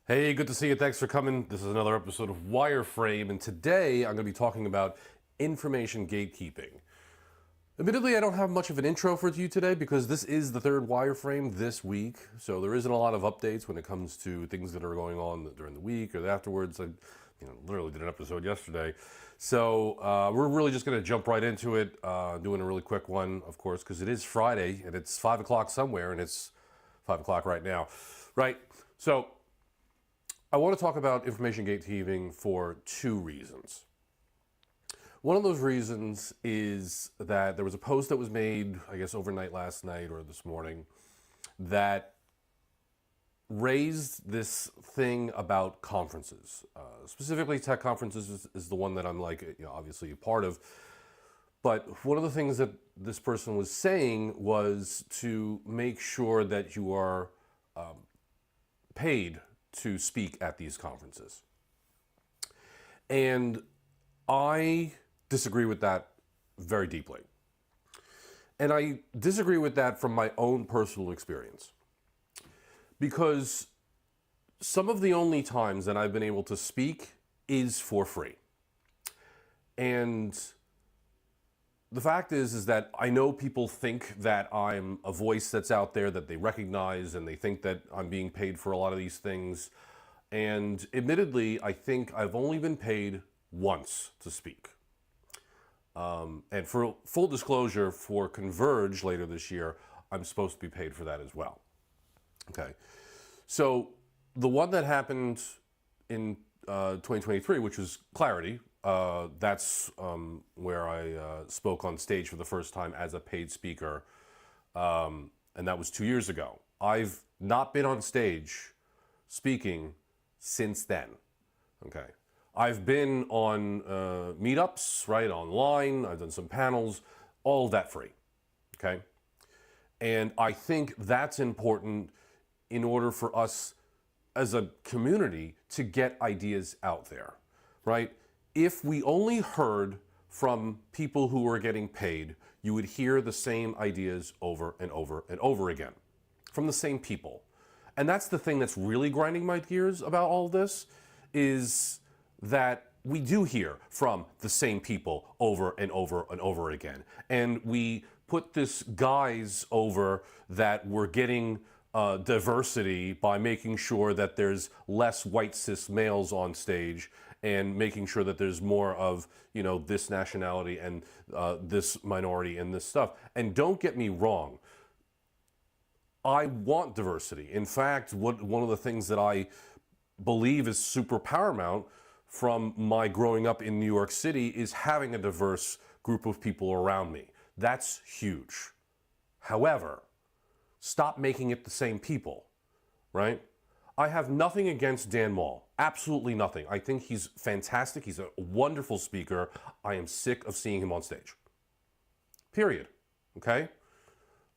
Hey, good to see you. Thanks for coming. This is another episode of Wireframe, and today I'm going to be talking about information gatekeeping. Admittedly, I don't have much of an intro for you today because this is the third Wireframe this week, so there isn't a lot of updates when it comes to things that are going on during the week or afterwards. I literally did an episode yesterday. So we're really just going to jump right into it, doing a really quick one, of course, because it is Friday, and it's 5 o'clock somewhere, and it's 5 o'clock right now. Right, so I want to talk about information gatekeeping for two reasons. One of those reasons is that there was a post that was made, I guess overnight last night or this morning, that raised this thing about conferences. Specifically, tech conferences is the one that I'm obviously a part of. But one of the things that this person was saying was to make sure that you are paid to speak at these conferences. And I disagree with that very deeply. And I disagree with that from my own personal experience. Because some of the only times that I've been able to speak is for free. And the fact is that I know people think that I'm a voice that's out there that they recognize, and they think that I'm being paid for a lot of these things. And admittedly, I think I've only been paid once to speak. And for full disclosure, for Converge later this year, I'm supposed to be paid for that as well. Okay. So the one that happened in 2023, which was Clarity, that's where I spoke on stage for the first time as a paid speaker, and that was 2 years ago. I've not been on stage speaking since then. Okay, I've been on meetups, right, online. I've done some panels, all of that free. Okay, and I think that's important in order for us as a community to get ideas out there, right? If we only heard from people who were getting paid, you would hear the same ideas over and over and over again from the same people. And that's the thing that's really grinding my gears about all this, is that we do hear from the same people over and over and over again. And we put this guise over that we're getting diversity by making sure that there's less white cis males on stage, and making sure that there's more of, this nationality and this minority and this stuff. And don't get me wrong, I want diversity. In fact, one of the things that I believe is super paramount from my growing up in New York City is having a diverse group of people around me. That's huge. However, stop making it the same people, right? I have nothing against Dan Mall. Absolutely nothing. I think he's fantastic. He's a wonderful speaker. I am sick of seeing him on stage. Period. Okay?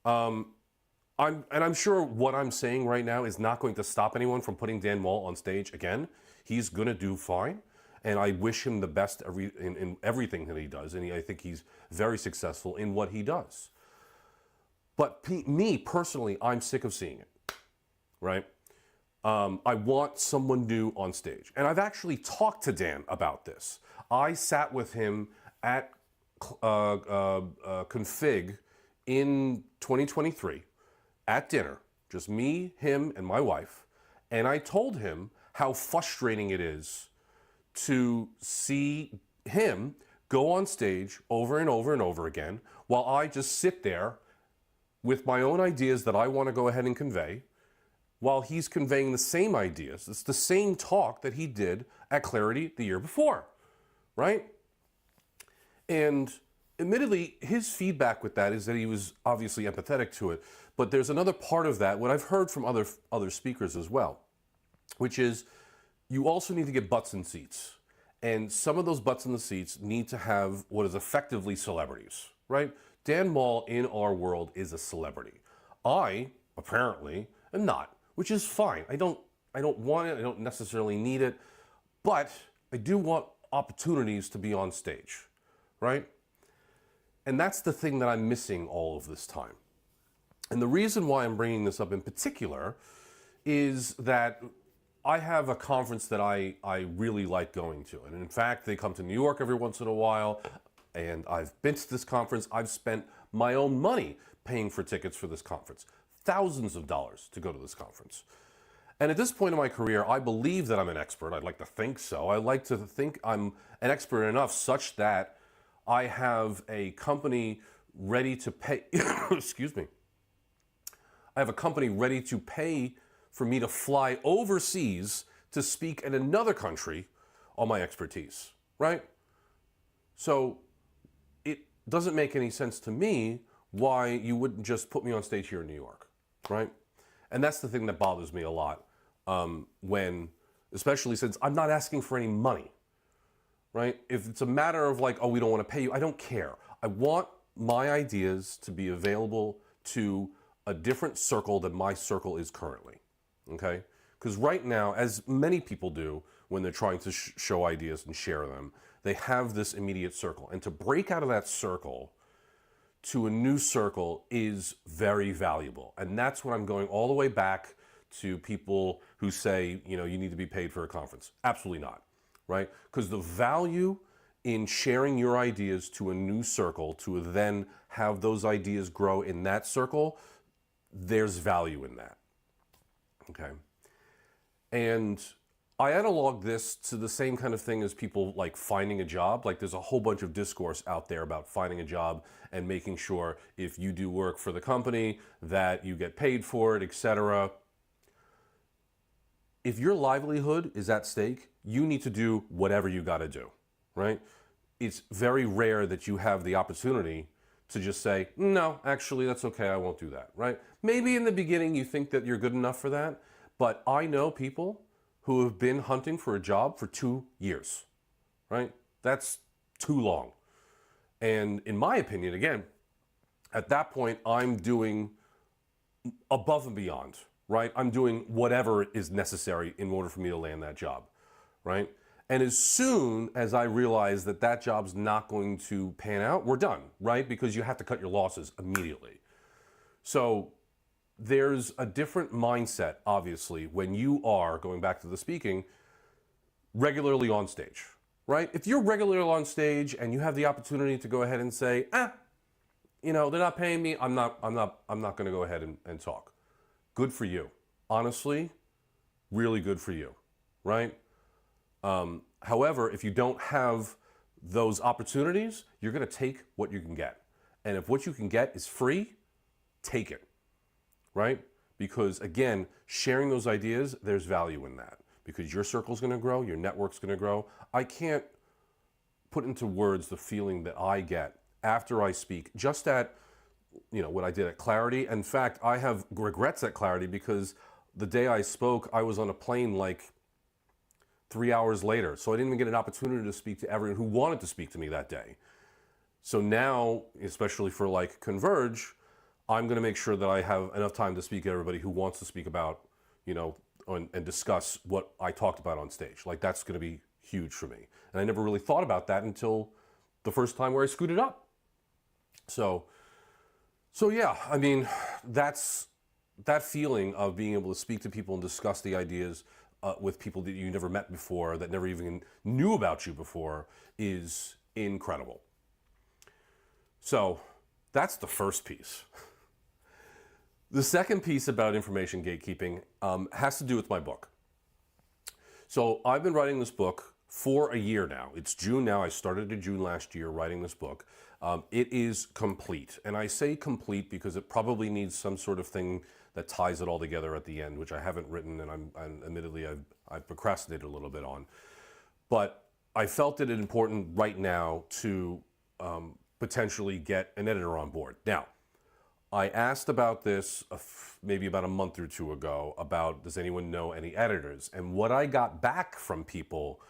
I'm sure what I'm saying right now is not going to stop anyone from putting Dan Mall on stage again. He's going to do fine. And I wish him the best in everything that he does. And I think he's very successful in what he does. But me, personally, I'm sick of seeing it, right? I want someone new on stage. And I've actually talked to Dan about this. I sat with him at Config in 2023 at dinner, just me, him, and my wife. And I told him how frustrating it is to see him go on stage over and over and over again while I just sit there with my own ideas that I want to go ahead and convey, while he's conveying the same ideas. It's the same talk that he did at Clarity the year before, right? And admittedly, his feedback with that is that he was obviously empathetic to it, but there's another part of that, what I've heard from other speakers as well, which is you also need to get butts in seats. And some of those butts in the seats need to have what is effectively celebrities, right? Dan Mall in our world is a celebrity. I, apparently, am not, which is fine. I don't want it, I don't necessarily need it, but I do want opportunities to be on stage, right? And that's the thing that I'm missing all of this time. And the reason why I'm bringing this up in particular is that I have a conference that I really like going to. And in fact, they come to New York every once in a while. And I've been to this conference. I've spent my own money paying for tickets for this conference. Thousands of dollars to go to this conference. And at this point in my career, I believe that I'm an expert. I'd like to think so. I like to think I'm an expert enough such that I have a company ready to pay, excuse me. I have a company ready to pay for me to fly overseas to speak in another country on my expertise, right? So it doesn't make any sense to me why you wouldn't just put me on stage here in New York, right? And that's the thing that bothers me a lot. When, especially since I'm not asking for any money, right? If it's a matter of like, oh, we don't want to pay you, I don't care. I want my ideas to be available to a different circle than my circle is currently, okay? Because right now, as many people do when they're trying to show ideas and share them, they have this immediate circle. And to break out of that circle to a new circle is very valuable. And that's when I'm going all the way back to people who say, you know, you need to be paid for a conference. Absolutely not, right? Because the value in sharing your ideas to a new circle, to then have those ideas grow in that circle, there's value in that, okay? And I analog this to the same kind of thing as people like finding a job. Like there's a whole bunch of discourse out there about finding a job and making sure if you do work for the company that you get paid for it, etc. If your livelihood is at stake, you need to do whatever you got to do, right? It's very rare that you have the opportunity to just say, no, actually, that's okay, I won't do that, right? Maybe in the beginning you think that you're good enough for that, but I know people who have been hunting for a job for 2 years, right? That's too long. And in my opinion, again, at that point, I'm doing above and beyond, right? I'm doing whatever is necessary in order for me to land that job, right? And as soon as I realize that that job's not going to pan out, we're done, right? Because you have to cut your losses immediately. So there's a different mindset, obviously, when you are, going back to the speaking, regularly on stage, right? If you're regularly on stage and you have the opportunity to go ahead and say, you know, they're not paying me, I'm not going to go ahead and talk. Good for you. Honestly, really good for you, right? However, if you don't have those opportunities, you're going to take what you can get. And if what you can get is free, take it, right? Because again, sharing those ideas, there's value in that. Because your circle's going to grow, your network's going to grow. I can't put into words the feeling that I get after I speak, just at, you know, what I did at Clarity. In fact, I have regrets at Clarity because the day I spoke, I was on a plane like 3 hours later. So I didn't even get an opportunity to speak to everyone who wanted to speak to me that day. So now, especially for like Converge, I'm going to make sure that I have enough time to speak to everybody who wants to speak about, you know, and discuss what I talked about on stage. Like that's going to be huge for me. And I never really thought about that until the first time where I screwed it up. So yeah, I mean, that's that feeling of being able to speak to people and discuss the ideas with people that you never met before, that never even knew about you before, is incredible. So that's the first piece. The second piece about information gatekeeping has to do with my book. So I've been writing this book for a year now. It's June now. I started in June last year writing this book. It is complete. And I say complete because it probably needs some sort of thing that ties it all together at the end, which I haven't written, and admittedly I've procrastinated a little bit on. But I felt it important right now to potentially get an editor on board. Now, I asked about this maybe about a month or two ago about, does anyone know any editors? And what I got back from people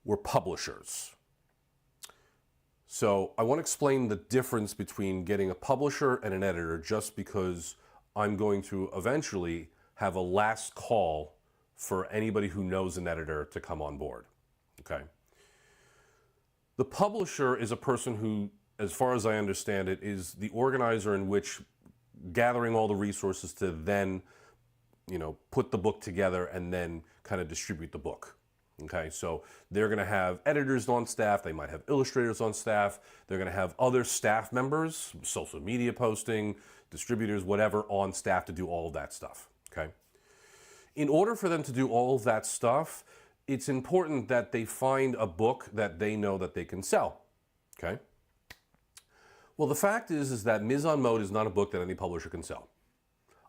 were publishers. So I want to explain the difference between getting a publisher and an editor, just because I'm going to eventually have a last call for anybody who knows an editor to come on board, okay? The publisher is a person who, as far as I understand it, is the organizer in which gathering all the resources to then, put the book together and then kind of distribute the book. Okay, so they're going to have editors on staff, they might have illustrators on staff, they're going to have other staff members, social media posting, distributors, whatever, on staff to do all of that stuff. Okay. In order for them to do all of that stuff, it's important that they find a book that they know that they can sell. Okay. Well, the fact is that Ms. on Mode is not a book that any publisher can sell.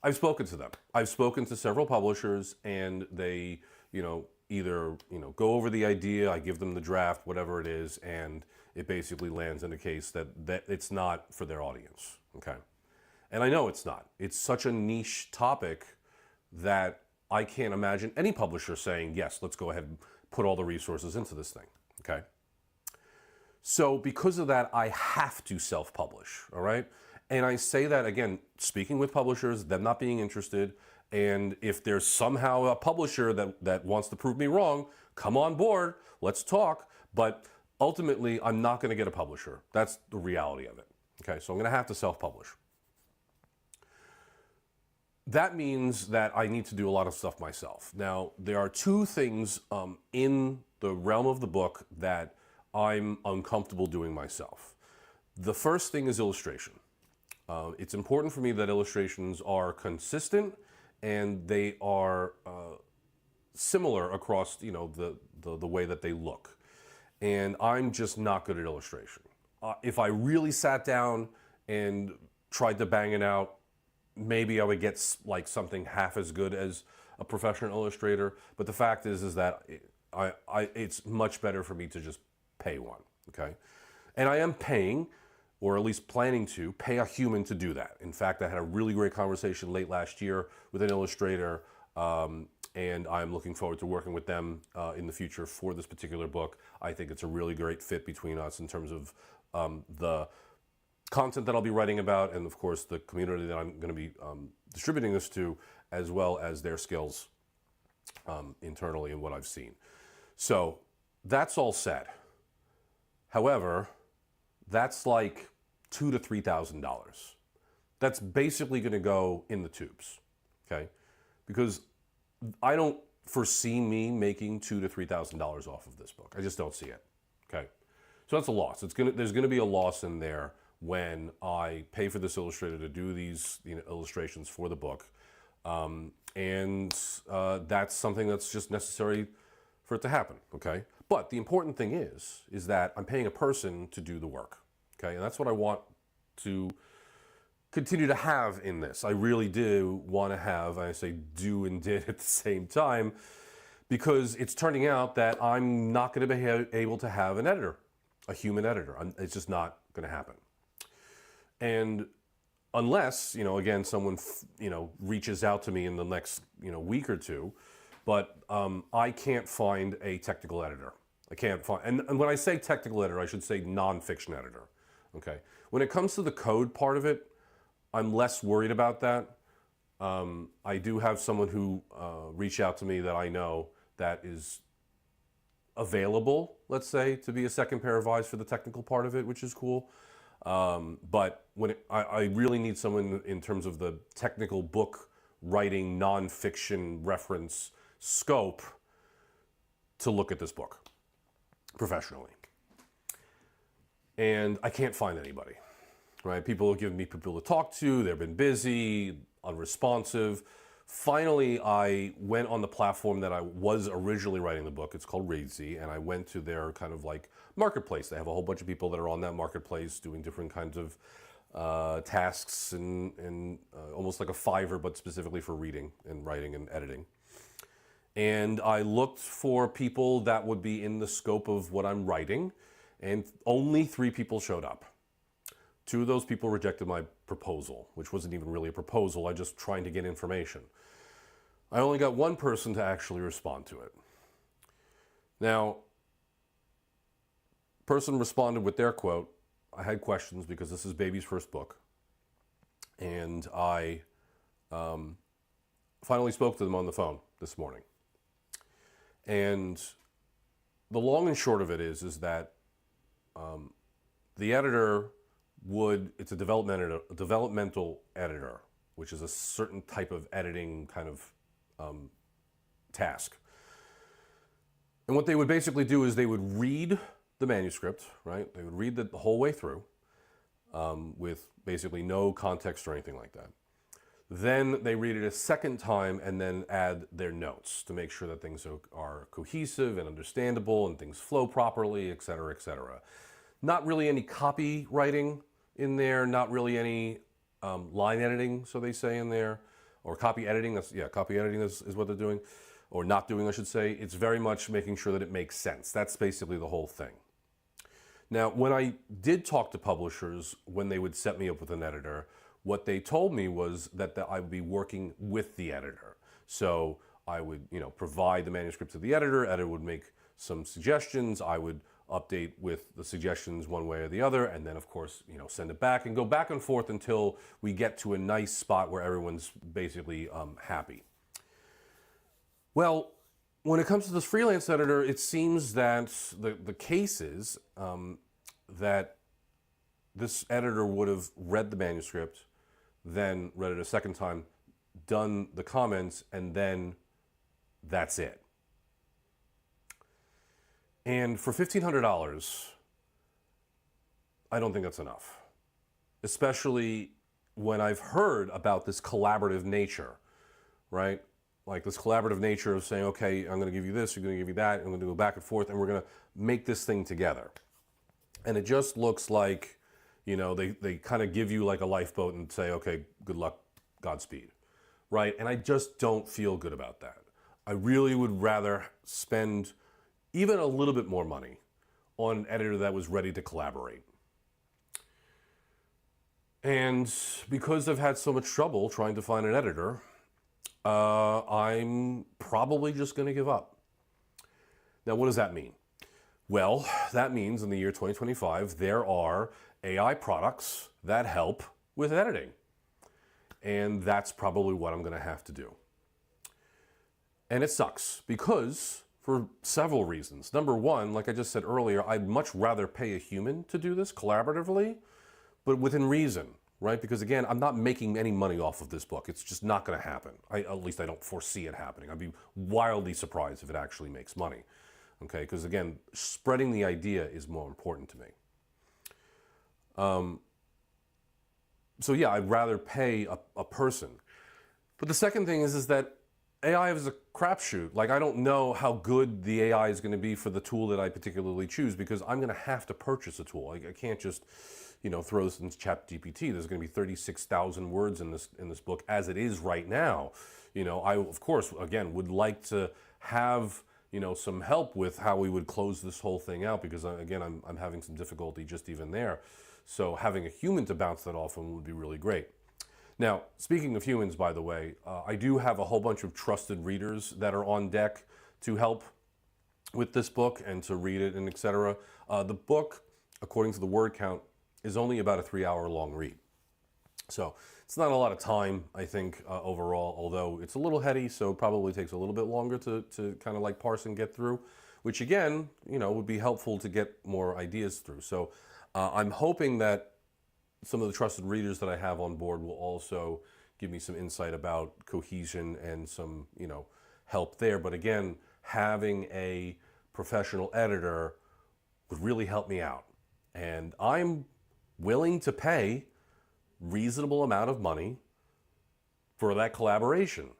I've spoken to them. I've spoken to several publishers, and they, either, go over the idea, I give them the draft, whatever it is, and it basically lands in a case that it's not for their audience. Okay. And I know it's not. It's such a niche topic that I can't imagine any publisher saying, yes, let's go ahead and put all the resources into this thing. Okay. So because of that, I have to self-publish, all right? And I say that, again, speaking with publishers, them not being interested, and if there's somehow a publisher that wants to prove me wrong, come on board, let's talk, but ultimately, I'm not going to get a publisher. That's the reality of it, okay? So I'm going to have to self-publish. That means that I need to do a lot of stuff myself. Now, there are two things in the realm of the book that I'm uncomfortable doing myself. The first thing is illustration. It's important for me that illustrations are consistent and they are similar across, the way that they look. And I'm just not good at illustration. If I really sat down and tried to bang it out, maybe I would get like something half as good as a professional illustrator. But the fact is that it's much better for me to just pay one, okay? And I am paying, or at least planning to, pay a human to do that. In fact, I had a really great conversation late last year with an illustrator, and I'm looking forward to working with them in the future for this particular book. I think it's a really great fit between us in terms of the content that I'll be writing about, and of course the community that I'm going to be distributing this to, as well as their skills internally and what I've seen. So that's all set. However, that's like $2,000 to $3,000. That's basically going to go in the tubes, okay? Because I don't foresee me making $2,000 to $3,000 off of this book. I just don't see it, okay? So that's a loss. There's going to be a loss in there when I pay for this illustrator to do these illustrations for the book, and that's something that's just necessary for it to happen, okay? But the important thing is that I'm paying a person to do the work, okay? And that's what I want to continue to have in this. I really do want to have, I say do and did at the same time, because it's turning out that I'm not going to be able to have an editor, a human editor. It's just not going to happen. And unless, again, someone, reaches out to me in the next, week or two, but I can't find a technical editor. I can't find, and when I say technical editor, I should say nonfiction editor, okay? When it comes to the code part of it, I'm less worried about that. I do have someone who reached out to me that I know that is available, let's say, to be a second pair of eyes for the technical part of it, which is cool. But when I really need someone in terms of the technical book writing, nonfiction reference scope to look at this book professionally. And I can't find anybody, right? People have given me people to talk to. They've been busy, unresponsive. Finally, I went on the platform that I was originally writing the book. It's called Readsy, and I went to their kind of like marketplace. They have a whole bunch of people that are on that marketplace doing different kinds of tasks and almost like a Fiverr, but specifically for reading and writing and editing. And I looked for people that would be in the scope of what I'm writing, and only 3 people showed up. 2 of those people rejected my proposal, which wasn't even really a proposal. I just trying to get information. I only got 1 person to actually respond to it. Now, person responded with their quote. I had questions because this is baby's first book. And I finally spoke to them on the phone this morning. And the long and short of it is that the editor it's a developmental editor, which is a certain type of editing kind of task. And what they would basically do is they would read the manuscript, right? They would read the whole way through with basically no context or anything like that. Then they read it a second time and then add their notes to make sure that things are cohesive and understandable and things flow properly, et cetera, et cetera. Not really any copywriting in there, not really any line editing, so they say in there, or copy editing. Copy editing is what they're doing, or not doing, I should say. It's very much making sure that it makes sense. That's basically the whole thing. Now, when I did talk to publishers, when they would set me up with an editor, what they told me was that I would be working with the editor. So I would, provide the manuscript to the editor. Editor would make some suggestions. I would update with the suggestions one way or the other, and then of course, send it back and go back and forth until we get to a nice spot where everyone's basically happy. Well, when it comes to this freelance editor, it seems that the case is that this editor would have read the manuscript, then read it a second time, done the comments, and then that's it. And for $1,500, I don't think that's enough. Especially when I've heard about this collaborative nature, right? Like this collaborative nature of saying, okay, I'm going to give you this, you're going to give you that, I'm going to go back and forth, and we're going to make this thing together. And it just looks like, they kind of give you like a lifeboat and say, okay, good luck, Godspeed, right? And I just don't feel good about that. I really would rather spend even a little bit more money on an editor that was ready to collaborate. And because I've had so much trouble trying to find an editor, I'm probably just going to give up. Now, what does that mean? Well, that means in the year 2025, there are AI products that help with editing. And that's probably what I'm going to have to do. And it sucks because for several reasons. Number one, like I just said earlier, I'd much rather pay a human to do this collaboratively, but within reason, right? Because again, I'm not making any money off of this book. It's just not going to happen. At least I don't foresee it happening. I'd be wildly surprised if it actually makes money. Okay, because again, spreading the idea is more important to me. So yeah, I'd rather pay a person. But the second thing is that AI is a crapshoot. Like, I don't know how good the AI is going to be for the tool that I particularly choose, because I'm going to have to purchase a tool. I can't just, throw this in ChatGPT. There's going to be 36,000 words in this book as it is right now. I, of course, again, would like to have, some help with how we would close this whole thing out, because again, I'm having some difficulty just even there. So having a human to bounce that off of would be really great. Now, speaking of humans, by the way, I do have a whole bunch of trusted readers that are on deck to help with this book and to read it and etc. The book, according to the word count, is only about a 3-hour long read. So it's not a lot of time, I think, overall, although it's a little heady, so it probably takes a little bit longer to kind of like parse and get through, which again, would be helpful to get more ideas through. So I'm hoping that some of the trusted readers that I have on board will also give me some insight about cohesion and some, help there. But again, having a professional editor would really help me out. And I'm willing to pay reasonable amount of money for that collaboration.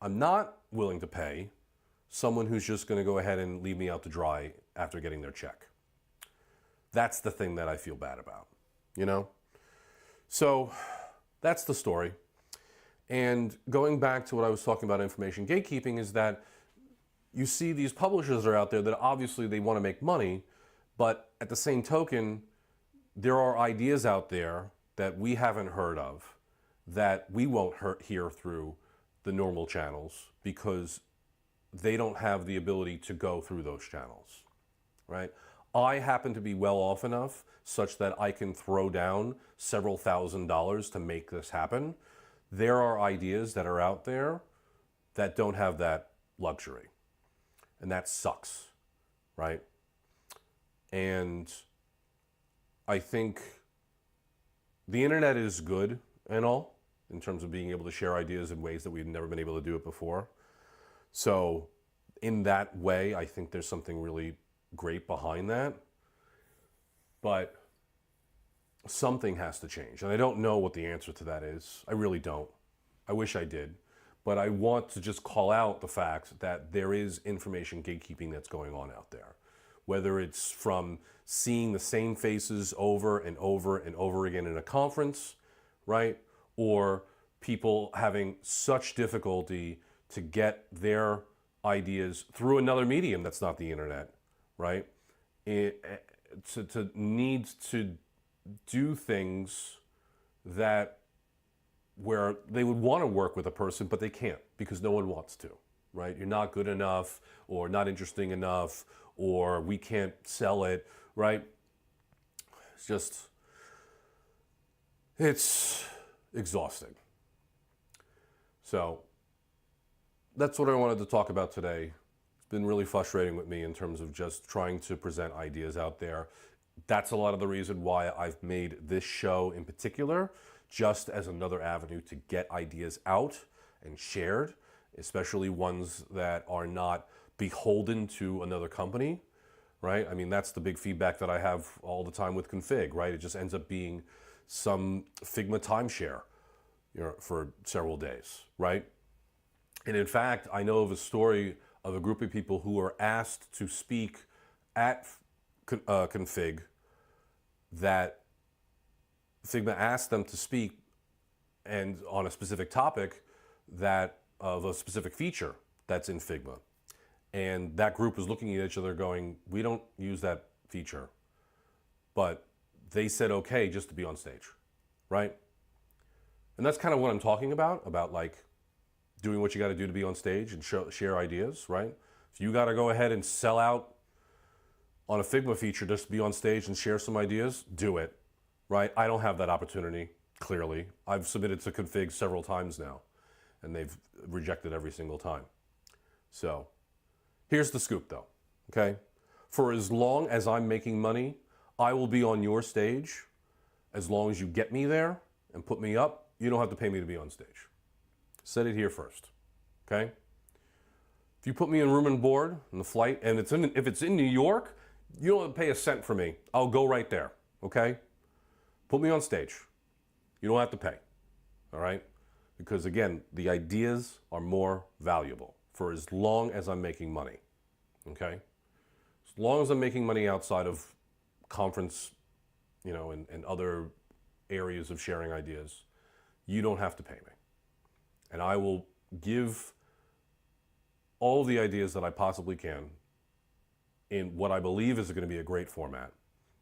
I'm not willing to pay someone who's just going to go ahead and leave me out to dry after getting their check. That's the thing that I feel bad about, So that's the story. And going back to what I was talking about, information gatekeeping, is that you see these publishers are out there that obviously they want to make money, but at the same token, there are ideas out there that we haven't heard of that we won't hear through the normal channels because they don't have the ability to go through those channels, right? I happen to be well off enough such that I can throw down several $1,000s to make this happen. There are ideas that are out there that don't have that luxury. And that sucks, right? And I think the internet is good and all in terms of being able to share ideas in ways that we've never been able to do it before. So in that way, I think there's something really great behind that. But something has to change. And I don't know what the answer to that is. I really don't. I wish I did. But I want to just call out the fact that there is information gatekeeping that's going on out there. Whether it's from seeing the same faces over and over and over again in a conference, right? Or people having such difficulty to get their ideas through another medium that's not the internet, right? To need to do things that where they would want to work with a person, but they can't because no one wants to, right? You're not good enough or not interesting enough or we can't sell it, right? It's exhausting. So that's what I wanted to talk about today. It's been really frustrating with me in terms of just trying to present ideas out there. That's a lot of the reason why I've made this show in particular, just as another avenue to get ideas out and shared, especially ones that are not beholden to another company, right? I mean, that's the big feedback that I have all the time with Config, right? It just ends up being some Figma timeshare, for several days, right? And in fact, I know of a story of a group of people who were asked to speak at Config that Figma asked them to speak and on a specific topic that of a specific feature that's in Figma. And that group was looking at each other going, we don't use that feature. But they said okay just to be on stage, right? And that's kind of what I'm talking about like doing what you got to do to be on stage and share ideas, right? If you got to go ahead and sell out on a Figma feature just to be on stage and share some ideas, do it, right? I don't have that opportunity, clearly. I've submitted to Config several times now, and they've rejected every single time. So here's the scoop, though, okay? For as long as I'm making money, I will be on your stage. As long as you get me there and put me up, you don't have to pay me to be on stage. Said it here first, okay? If you put me in room and board on the flight, and if it's in New York, you don't have to pay a cent for me. I'll go right there, okay? Put me on stage. You don't have to pay, all right? Because again, the ideas are more valuable for as long as I'm making money, okay? As long as I'm making money outside of conference, and other areas of sharing ideas, you don't have to pay me. And I will give all the ideas that I possibly can in what I believe is going to be a great format,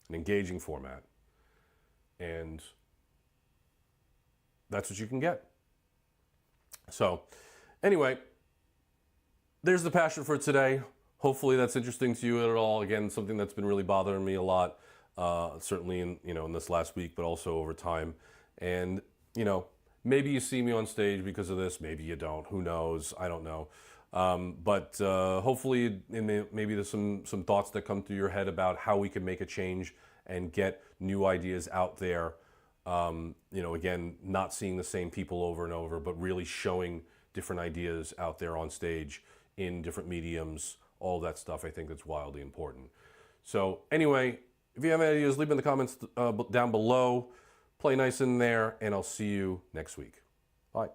an engaging format. And that's what you can get. So anyway, there's the passion for today. Hopefully that's interesting to you at all. Again, something that's been really bothering me a lot, certainly in this last week, but also over time. And, maybe you see me on stage because of this, maybe you don't, who knows, I don't know. But hopefully maybe there's some thoughts that come through your head about how we can make a change and get new ideas out there. Again, not seeing the same people over and over, but really showing different ideas out there on stage in different mediums, all that stuff. I think that's wildly important. So anyway, if you have any ideas, leave them in the comments down below. Play nice in there, and I'll see you next week. Bye.